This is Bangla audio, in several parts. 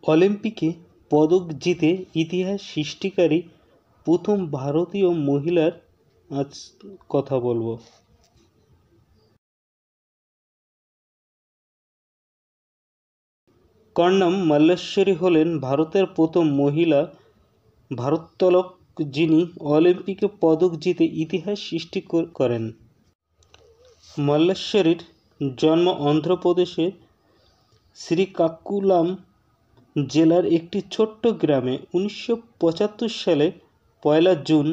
অলিম্পিকে পদক জিতে ইতিহাস সৃষ্টিকারী প্রথম ভারতীয় মহিলার আজ কথা বলবো। কর্ণম মাল্লেশ্বরী হলেন ভারতের প্রথম মহিলা ভারোত্তোলক যিনি অলিম্পিকে পদক জিতে ইতিহাস সৃষ্টি করেন। মাল্লেশ্বরীর জন্ম অন্ধ্রপ্রদেশের শ্রীকাকুলাম জেলার একটি ছোট্ট গ্রামে 1975 সালে 1 জুন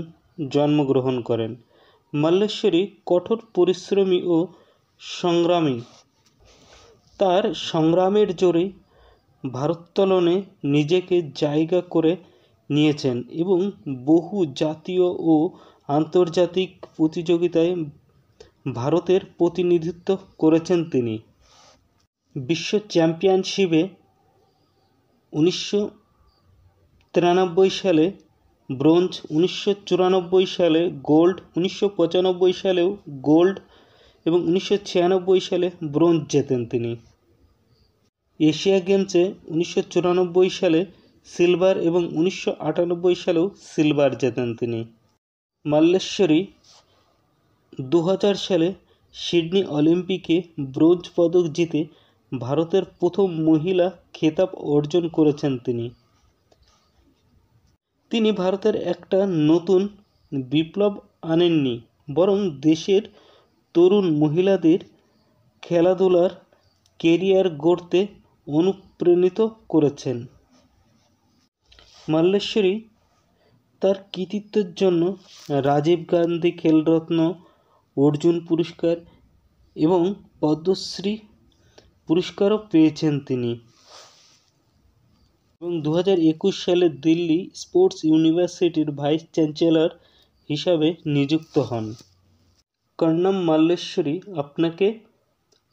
জন্মগ্রহণ করেন। মাল্লেশ্বরী কঠোর পরিশ্রমী ও সংগ্রামী। তার সংগ্রামের জোরে ভারোত্তোলনে নিজেকে জায়গা করে নিয়েছেন এবং বহু জাতীয় ও আন্তর্জাতিক প্রতিযোগিতায় ভারতের প্রতিনিধিত্ব করেছেন তিনি। বিশ্ব চ্যাম্পিয়নশিপে 1993 সালে ব্রোঞ্জ, 1994 সালে গোল্ড, 1995 সালেও গোল্ড এবং 1996 সালে ব্রোঞ্জ জেতেন তিনি। এশিয়া গেমসে 1994 সালে সিলভার এবং 1998 সালেও সিলভার জেতেন তিনি। মাল্লেশ্বরী 2000 সালে সিডনি অলিম্পিকে ব্রোঞ্জ পদক জিতে ভারতের প্রথম মহিলা খেতাব অর্জন করেছেন তিনি ভারতের একটা নতুন বিপ্লব আনেননি, বরং দেশের তরুণ মহিলাদের খেলাধুলার কেরিয়ার গড়তে অনুপ্রাণিত করেছেন। মাল্লেশ্বরী তার কৃতিত্বের জন্য রাজীব গান্ধী খেলরত্ন, অর্জুন পুরস্কার এবং পদ্মশ্রী পুরস্কারও পেয়েছেন তিনি এবং 2021 সালে দিল্লি স্পোর্টস ইউনিভার্সিটির ভাইস চ্যান্সেলর হিসাবে নিযুক্ত হন। কর্ণম মাল্লেশ্বরী, আপনাকে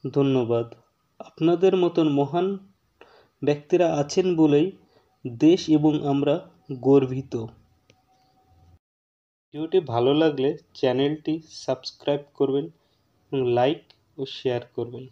ধন্যবাদ। আপনাদের মতন মহান ব্যক্তিরা আছেন বলেই দেশ এবং আমরা গর্বিত। ভিডিওটি ভালো লাগলে চ্যানেলটি সাবস্ক্রাইব করবেন এবং লাইক ও শেয়ার করবেন।